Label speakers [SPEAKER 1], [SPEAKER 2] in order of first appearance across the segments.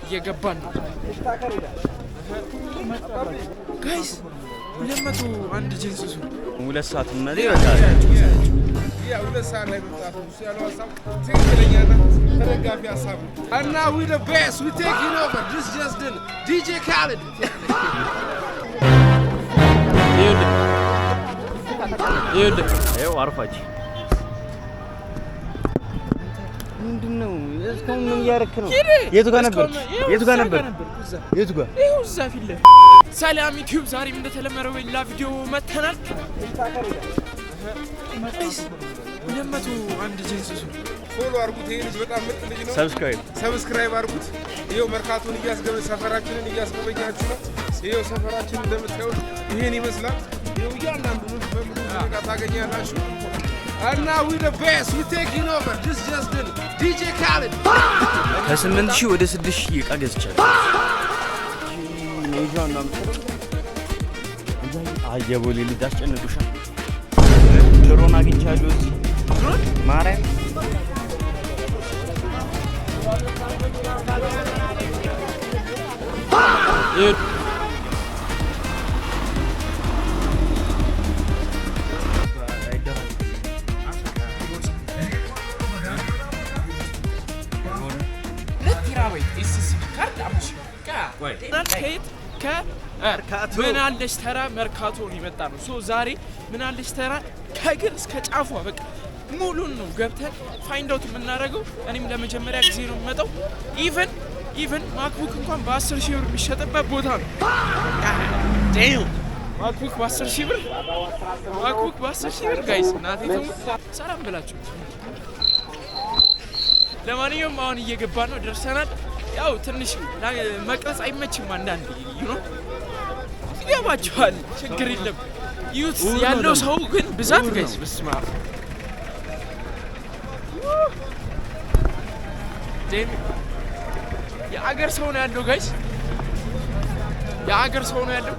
[SPEAKER 1] እየገባን ነው ጋይስ 201 ጂንስ ሱሪ
[SPEAKER 2] 2 ሰዓት ማለት ይወጣል
[SPEAKER 3] ያ 2 ሰዓት ላይ መጣሁ ያለው ሐሳብ ትክክለኛና ተደጋፊ ሐሳብ እና we the best we taking over this just done DJ Khaled
[SPEAKER 2] ይኸው አርፋች ምንድነው እስካሁን ምን ያረክ ነው የቱ ጋር ነበር የቱ ጋር ይኸው
[SPEAKER 1] እዛ ፊት ለፊት ሰላም ዩቲዩብ ዛሬም እንደተለመደው በሌላ ቪዲዮ መተናል 201 ጂንስ ሱሪ
[SPEAKER 3] ፎሎ አድርጉት ይሄ ልጅ በጣም ምርጥ ልጅ ነው ሰብስክራይብ አድርጉት ይኸው መርካቶን እያስገበ ሰፈራችንን እያስገበኛችሁ ነው ይኸው ሰፈራችን እንደምታዩት ይሄን ይመስላል ይኸው እያንዳንዱን በሙሉ ታገኛላችሁ እና we the best we taking over this just done DJ Khaled
[SPEAKER 2] ከ8000 ወደ 6000 ዕቃ ገዝቻለሁ ኔጆን ነው አየቦሌ ልጅ አስጨንቁሻል ድሮን አግኝቻለሁ እዚህ ድሮን ማርያም
[SPEAKER 1] ምን አለሽ ተራ መርካቶን ይመጣ ነው ሶ ዛሬ ምን አለሽ ተራ ከግር እስከ ጫፏ በቃ ሙሉን ነው ገብተን ፋይንድ አውት የምናደርገው እኔም ለመጀመሪያ ጊዜ ነው የምመጣው ኢቨን ማክቡክ እንኳን በ10000 ብር የሚሸጥበት ቦታ ነው ማክቡክ በ10000 ብር ጋይስ እናቴ ተሙ ሰላም ብላችሁ ለማንኛውም አሁን እየገባን ነው ደርሰናል ያው ትንሽ መቅረጽ አይመችም አንዳንዴ ይገባችኋል ችግር የለም ዩት ያለው ሰው ግን ብዛት ጋይስ በስማ የአገር ሰው ነው ያለው ጋይስ የአገር ሰው ነው ያለው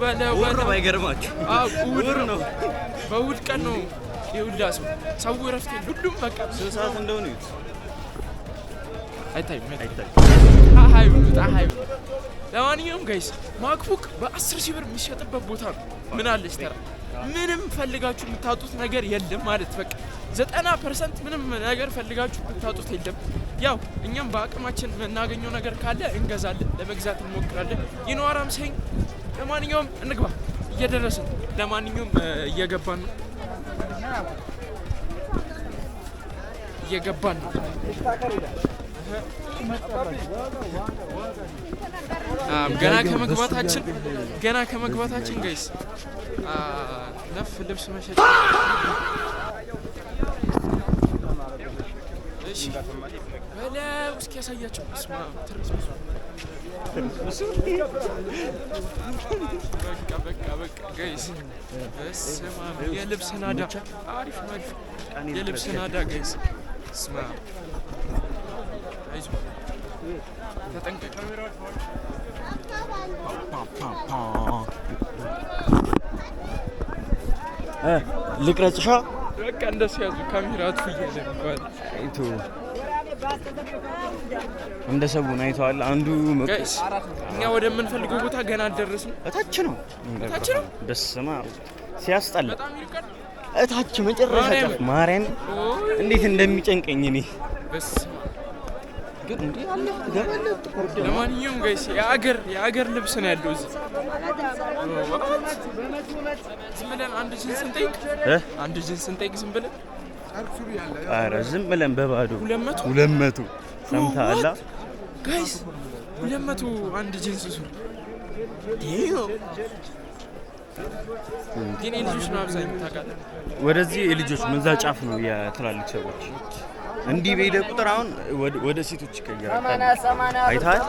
[SPEAKER 1] በለው
[SPEAKER 2] አይገርማችሁ ውር ነው
[SPEAKER 1] በእሑድ ቀን ነው ይውላ ሰው ረፍቴ ሁሉም በቃ
[SPEAKER 2] ስንት ሰዓት እንደሆነ ይዩት
[SPEAKER 1] አይታይ ለማንኛውም ጋይስ ማክቡክ በ10000 ብር የሚሸጥበት ቦታ ነው ምን አለሽ ተራ ምንም ፈልጋችሁ የምታጡት ነገር የለም ማለት በቃ 90% ምንም ነገር ፈልጋችሁ የምታጡት የለም ያው እኛም በአቅማችን እናገኘው ነገር ካለ እንገዛለን ለመግዛት እንሞክራለን ይኖራም ሰኝ ለማንኛውም እንግባ እየደረስን ለማንኛውም እየገባን ነው ገና ከመግባታችን ጋይስ ነፍ ልብስ መሸጥ እሺ በለው እስኪ ያሳያችሁ ስማ በቃ ጋይስ ስማ የልብስ ናዳ አሪፍ የልብስ ናዳ ጋይስ ስማ አይዞህ ተጠንቀቅ
[SPEAKER 2] ልቅረጽሻ
[SPEAKER 1] በቃ እንደሱ ያዙ ካሜራቱ ይያዘ
[SPEAKER 2] አይቶ እንደ ሰቡን አይተዋል አንዱ
[SPEAKER 1] ጋይስ እኛ ወደምንፈልገው ቦታ ገና አልደረስንም
[SPEAKER 2] እታች ነው በስማ ሲያስጠላ
[SPEAKER 1] በጣም ይርቀን
[SPEAKER 2] እታች መጨረሻ ጫፍ ማርያም እንዴት እንደሚጨንቀኝ እኔ በስማ ግን እንዴ አለ ገበለ ተቆርደ
[SPEAKER 1] ለማንኛውም ጋይስ የአገር ልብስ ነው ያለው እዚህ ዝም ብለን አንድ ጂንስ እንጠይቅ ዝም ብለን
[SPEAKER 2] ኧረ ዝም ብለን በባዶ 200 ሰምተሃል
[SPEAKER 1] ጋይስ 201 ጂንስ ሱሪ ግን የልጆች ነው አብዛኛው ታውቃለህ
[SPEAKER 2] ወደዚህ የልጆች መንዛ ጫፍ ነው የትላልቅ ሰዎች እንዲህ በሄደ ቁጥር አሁን ወደ ሴቶች ይቀየራል አይታል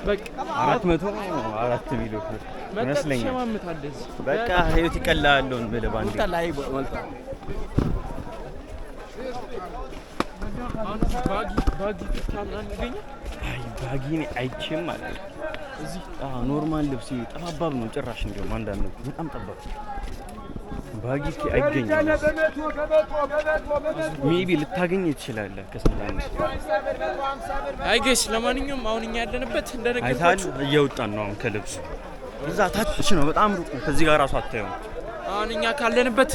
[SPEAKER 1] በቃ
[SPEAKER 2] 404 ሚሊዮን መስለኛል በቃ ህይወት ይቀላል ነው በለባንዲ
[SPEAKER 1] ባጊ ታምናን ይገኛል
[SPEAKER 2] ባጊ ነው አይቼም ማለት እዚህ ኖርማል ልብስ ጠባብ ነው ጭራሽ እንደውም አንዳንዱ በጣም ጠባብ ባጊ አይገኝም። ሜቢ ልታገኝ ትችላለህ ከ85።
[SPEAKER 1] አይ ጋይስ ለማንኛውም አሁን እኛ ያለንበት እንደነገርኳችሁ
[SPEAKER 2] አይታል እየወጣን ነው አሁን ከልብሱ እዛ ታች ነው በጣም ሩቅ ነው። ከዚህ ጋር ራሱ አታየውም።
[SPEAKER 1] አሁን እኛ ካለንበት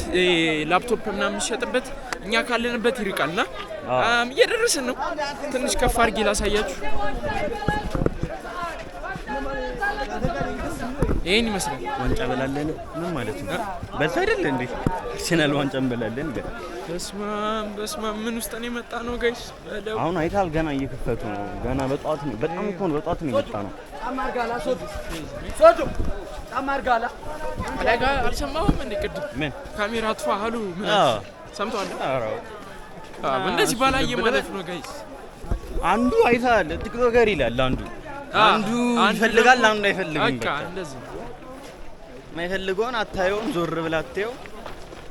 [SPEAKER 1] ላፕቶፕ ምናምን የሚሸጥበት እኛ ካለንበት ይርቃልና እየደረስን ነው። ትንሽ ከፍ አድርጌ ላሳያችሁ። ይሄን ይመስላል።
[SPEAKER 2] ዋንጫ በላለን ምን ማለት ነው? በልታ አይደል እንዴ? ሲናል ዋንጫ እንበላለን ገና።
[SPEAKER 1] በስማም ምን ውስጥ ነው የመጣ ነው ጋይስ?
[SPEAKER 2] አሁን አይታል ገና እየከፈቱ ነው። ገና በጧት ነው። በጣም እኮ ነው በጧት ነው የመጣ ነው።
[SPEAKER 4] አማርጋላ ሶዶ አማርጋላ
[SPEAKER 1] አላጋ አልሰማሁም እንዴ? ቅድም
[SPEAKER 2] ምን
[SPEAKER 1] ካሜራ አጥፋ አሉ ምን ሰምቷል? እንደዚህ ባላየ ማለት ነው ጋይስ።
[SPEAKER 2] አንዱ አይታል ቲክቶከር ይላል አንዱ ይፈልጋል አንዱ አይፈልግም። በቃ
[SPEAKER 1] እንደዚህ
[SPEAKER 2] የማይፈልገውን አታየውም። ዞር ብላ አታየው።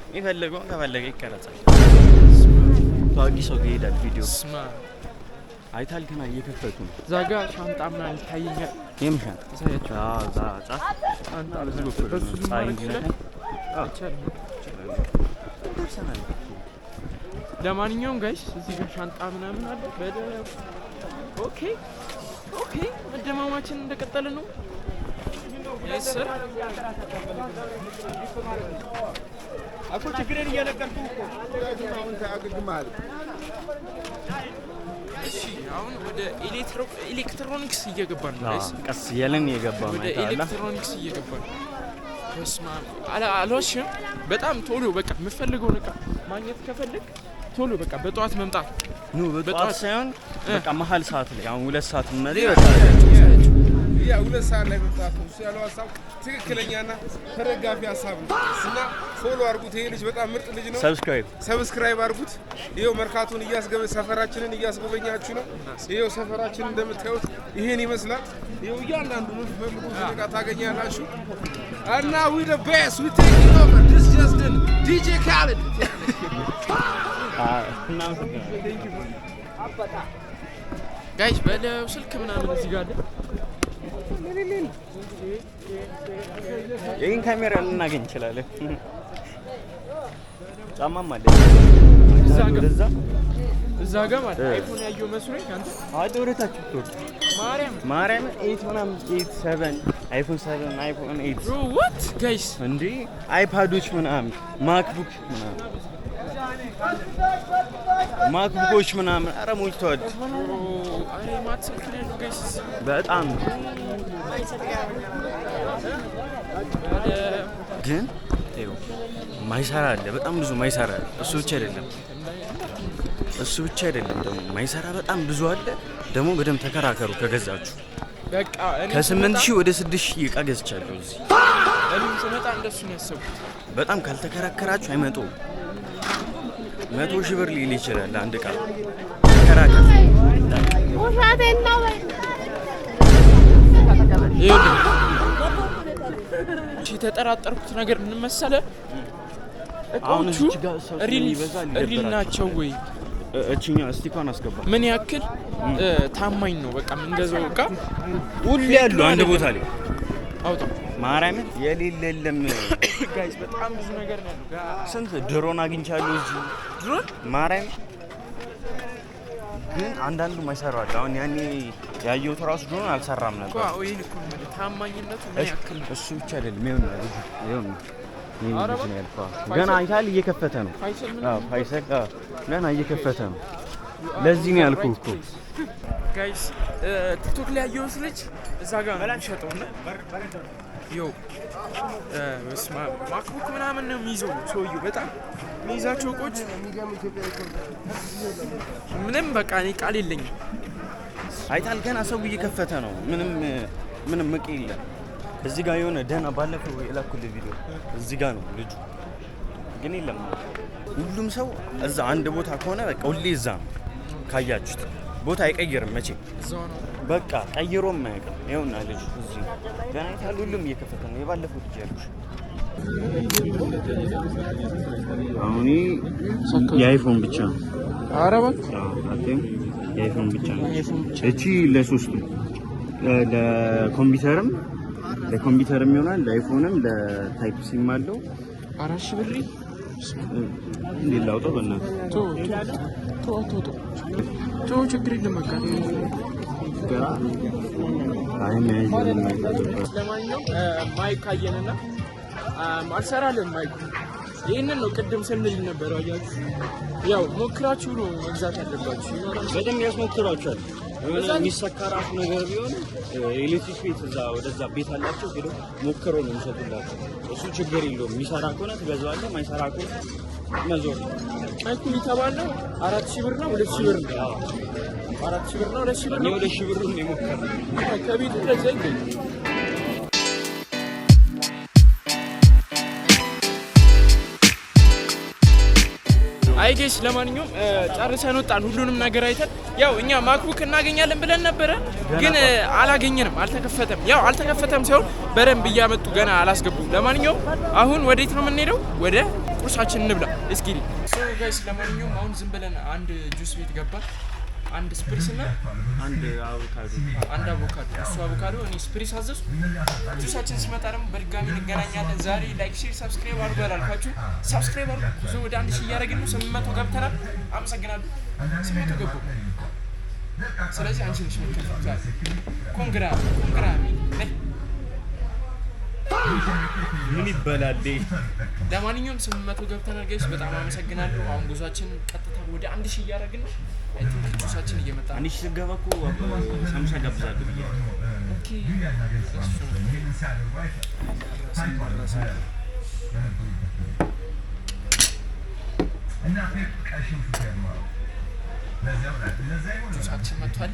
[SPEAKER 2] የሚፈልገውን ከፈለገ ይቀረጻል። ታዋቂ ሰው ይሄዳል ቪዲዮ አይታል ገና እየከፈቱ ነው።
[SPEAKER 1] ዛጋ ሻንጣ ምናምን ይታየኛል።
[SPEAKER 2] የምሻት
[SPEAKER 1] ተሳያችሁ
[SPEAKER 2] ዛ ጻፍ አንተ በዚህ በኩል ጻይ ይችላል።
[SPEAKER 1] ለማንኛውም ጋይስ እዚህ ጋር ሻንጣ ምናምን አለ። ኦኬ መደማማችን እንደቀጠለ ነው። የስር
[SPEAKER 3] አኮ ችግሬን እየነገርኩህ እኮ አሁን ታግግማል።
[SPEAKER 1] እሺ አሁን ወደ ኤሌክትሮኒክስ እየገባን ነው ጋይስ።
[SPEAKER 2] ቀስ እያለን እየገባን ነው።
[SPEAKER 1] ወደ ኤሌክትሮኒክስ እየገባን ነው። በስማ አልዋሽም። በጣም ቶሎ በቃ የምፈልገውን እቃ ማግኘት ከፈለግ ቶሎ በቃ በጠዋት መምጣት
[SPEAKER 2] ነው። በጠዋት ሳይሆን በቃ መሀል ሰዓት ላይ አሁን 2 ሰዓት ነው
[SPEAKER 3] ያ 2 ሰዓት ላይ መምጣት ነው። እሱ ያለው ሀሳብ ትክክለኛና ተደጋፊ ሀሳብ ነው። እና ፎሎ አድርጉት። ይሄ ልጅ በጣም ምርጥ ልጅ ነው። ሰብስክራይብ አድርጉት። ይሄው መርካቶን ሰፈራችንን እያስጎበኛችሁ ነው። ይሄው ሰፈራችን እንደምታዩት ይሄን ይመስላል። ይሄው እያንዳንዱ ነው በሙሉ እዚህ ጋር ታገኛላችሁ። እና we the best we taking over this just the DJ Khaled
[SPEAKER 1] ጋይስ በለው ስልክ ምናምን እዚህ ጋር አለ።
[SPEAKER 2] ይሄን ካሜራ ልናገኝ እንችላለን። ጫማም አለ
[SPEAKER 1] እዛ ጋር ማለት አይፎን ያየው መስሎኝ አንተ
[SPEAKER 2] አደረታችሁ ቶት ማርያም 8 ምናምን 8 7 አይፎን 7 አይፎን 8
[SPEAKER 1] bro what guys
[SPEAKER 2] እንዴ አይፓዶች ምናምን ማክቡክ ምናምን ማክቡኮች ምናምን አረ ሞልቷል።
[SPEAKER 1] አሬ ማት ስልክ ነው ጋይስ
[SPEAKER 2] በጣም ግን ይኸው ማይሰራ አለ። በጣም ብዙ ማይሰራ አለ። እሱ ብቻ አይደለም ደግሞ ማይሰራ በጣም ብዙ አለ። ደግሞ በደንብ ተከራከሩ ከገዛችሁ።
[SPEAKER 1] በቃ
[SPEAKER 2] ከ8000 ወደ 6000 እቃ ገዝቻለሁ እዚህ።
[SPEAKER 1] እኔም ስመጣ እንደሱ ነው ያሰብኩት።
[SPEAKER 2] በጣም ካልተከራከራችሁ አይመጡም። 100,000 ብር ሊል ይችላል አንድ እቃ። ተከራከሩ።
[SPEAKER 1] የተጠራጠርኩት ነገር ምን መሰለህ? እቃዎቹ ሪል ናቸው ወይ?
[SPEAKER 2] እቺኛ ስቲኳን አስገባ።
[SPEAKER 1] ምን ያክል ታማኝ ነው? በቃ የምንገዛው እቃ
[SPEAKER 2] ሁሉ ያለው አንድ ቦታ ላይ
[SPEAKER 1] አውጣ
[SPEAKER 2] ማርያምን የሌለ የለም
[SPEAKER 1] ጋይስ። በጣም ብዙ ነገር ነው ያለው።
[SPEAKER 2] ስንት ድሮን አግኝቻለሁ እዚህ
[SPEAKER 1] ድሮን
[SPEAKER 2] ማርያም። ግን አንዳንዱ ማይሰራው አለ። አሁን ያኔ ያየሁት ራሱ ድሮን አልሰራም ነበር እኮ።
[SPEAKER 1] ወይኔ እኮ ታማኝነቱ ምን ያክል ነው?
[SPEAKER 2] እሱ ብቻ አይደለም ይሁን ገና አይታል እየከፈተ ነው። ፋይሰል ገና እየከፈተ ነው። ለዚህ ነው ያልኩህ እኮ
[SPEAKER 1] ጋይስ። ቲክቶክ ላይ ያየሁት ልጅ እዛ ጋር ነው የሚሸጠው እና ይኸው ማክቡክ ምናምን ነው የሚይዘው ሰውዬው። በጣም የሚይዛቸው እቆች ምንም በቃ እኔ ቃል የለኝም።
[SPEAKER 2] አይታል ገና ሰው እየከፈተ ነው። ምንም ምቅ የለም። እዚህ ጋር የሆነ ደህና ባለፈው የላኩልህ ቪዲዮ እዚህ ጋር ነው ልጁ። ግን የለም ሁሉም ሰው እዛ አንድ ቦታ ከሆነ በቃ ሁሌ እዛ ነው። ካያችሁት ቦታ አይቀይርም መቼ በቃ ቀይሮም አያውቅም። ይኸውና ልጁ እዚህ ገና አይታል ሁሉም እየከፈተ ነው። የባለፈው ልጅ ያሉሽ አሁን የአይፎን ብቻ ነው።
[SPEAKER 1] ኧረ እባክህ
[SPEAKER 2] የአይፎን ብቻ ነው። እቺ ለሶስቱ ለኮምፒውተርም ይሆናል፣ ለአይፎንም ለታይፕ ሲም አለው።
[SPEAKER 1] 4,000 ብር
[SPEAKER 2] እንዴት ላውጣው? በእናትህ
[SPEAKER 1] ቶ ችግር የለም በቃ ለማንኛውም ማይክ አየንና አልሰራለን ማይክ ይሄንን ነው ቅድም ስንል ነበር አያችሁ ያው ሞክራችሁ ነው መግዛት ያለባችሁ
[SPEAKER 2] በደንብ ያስሞክራችኋል የሚሰካ ራሱ ነገር ቢሆን ኤሌክትሪክ ቤት እዛ ወደዛ ቤት አላቸው ሄዶ ሞክረው ነው የሚሰጡላቸው እሱ ችግር የለውም የሚሰራ ከሆነ ትገዛዋለህ ማይሰራ ከሆነ መዞር
[SPEAKER 1] ማይኩ የተባለው 4,000 ብር ነው 2,000 ብር ነው 4,000 ብር ነው 2,000 ብር ነው
[SPEAKER 2] 2,000 ብር ነው የሞከረው
[SPEAKER 1] ከቤቱ ለዛ ይገኛል አይጌስ ለማንኛውም ጨርሰን ወጣን ሁሉንም ነገር አይተን ያው እኛ ማክቡክ እናገኛለን ብለን ነበረ ግን አላገኘንም አልተከፈተም ያው አልተከፈተም ሳይሆን በደንብ እያመጡ ገና አላስገቡም ለማንኛውም አሁን ወዴት ነው የምንሄደው ወደ ቁርሳችን እንብላ እስኪ ጋይስ ለማንኛውም አሁን ዝም ብለን አንድ ጁስ ቤት ገባን አንድ ስፕሪስ እና
[SPEAKER 2] አንድ አቮካዶ
[SPEAKER 1] እሱ አቮካዶ እኔ ስፕሪስ አዘዝኩ ጁሳችን ሲመጣ ደግሞ በድጋሚ እንገናኛለን ዛሬ ላይክ ሼር ሰብስክራይብ አድርጉ አላልኳችሁ ሰብስክራይብ አድርጉ ብዙ ወደ 1000 እያደረግን ነው 800 ገብተናል አመሰግናለሁ 800 ገቡ ስለዚህ አንቺ ነሽ መከፈት ዛሬ ኮንግራ
[SPEAKER 2] ምን ይበላል
[SPEAKER 1] ለማንኛውም 800 ገብተናል ጋይስ በጣም አመሰግናለሁ አሁን ጉዟችን ቀጥታ ወደ 1000 እያደረግን ነው ጁሳችን እየመጣ
[SPEAKER 2] አንቺ ስገባ እኮ ሳምሳ ጋብዛለሁ ብያለሁ
[SPEAKER 1] ኦኬ ጁሳችን መጥቷል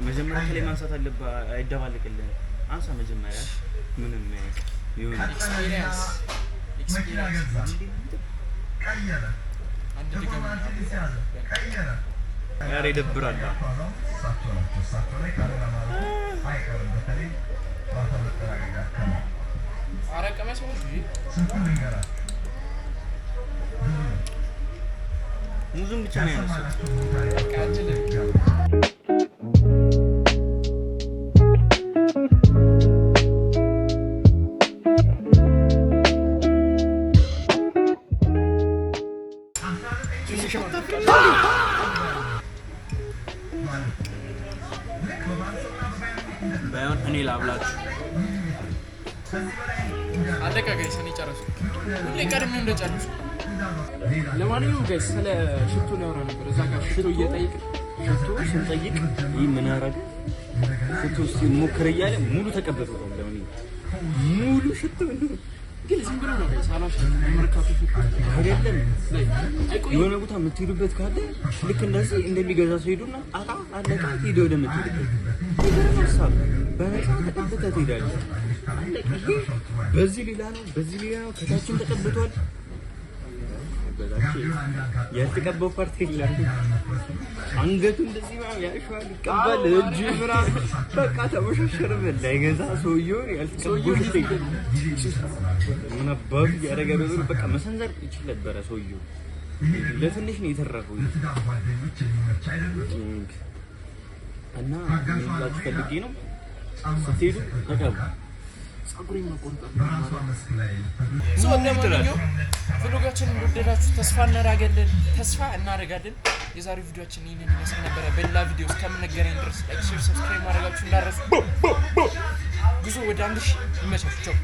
[SPEAKER 2] መጀመሪያ ከላይ ማንሳት አለብህ አይደባልቅልህ አንሳ መጀመሪያ ምንም ይሁን
[SPEAKER 1] ኤክስፒሪየንስ አንድ ድጋሚ
[SPEAKER 2] ኧረ ይደብራል
[SPEAKER 1] ኧረ ቀመስ
[SPEAKER 2] ሙዙን ብቻ ነው ያነሱት ባይሆን እኔ ላብላችሁ
[SPEAKER 1] አለቀ ጋይስ እኔ ጨረስኩ ሁሌ ቀድሜ እንደጨረስኩ ለማንኛውም ጋይስ ስለ ሽቶ ሊያወራ ነበር እዛ ጋር ሽቶ እየጠየቅን
[SPEAKER 2] ሽቶ ስንጠይቅ ይህ ምን አደረገ ሽቶ ሲሞክር እያለ ሙሉ ተቀበለው ለምን ሙሉ ሽቶ
[SPEAKER 1] ግን ዝም ብሎ ነው ጋይስ አላሽ መርካቶ ሽቶ
[SPEAKER 2] አይደለም የሆነ ቦታ የምትሄዱበት ካለ ልክ እንደዚህ እንደሚገዛ ሰው ሄዱና አጣ አለቃ ሄዶ ወደ የምትሄዱበት ይደረሳል በነፃ ተቀብተህ ትሄዳለህ በዚህ ሌላ ነው ከታችን ተቀብቷል ያልተቀባው ፓርቲ ይላል አንገቱ እንደዚህ ያሻል ይቀባል እጁ ምናምን በቃ ተመሻሸረ እንዳይገዛ ሰውዬው ያልተቀባው ምን አባቱ ያደረገ ነበር በቃ መሰንዘር ይችል ነበር ሰውዬው ለትንሽ ነው የተረፈው እና ላችሁ ፈልጌ ነው ስትሄዱ ተቀቡ ጸጉሬን መቆንጠጥ
[SPEAKER 1] ለማንኛውም ቪዲዮአችንን እንደወደዳችሁ ተስፋ እናደርጋለን የዛሬው ቪዲዮአችን ይሄንን ይመስል ነበር በሌላ ቪዲዮ እስከምንገናኝ ድረስ ላይክ ሼር ሰብስክራይብ ማድረጋችሁ እንዳትረሱ ጉዞ ወደ 1000 ይመቻችሁ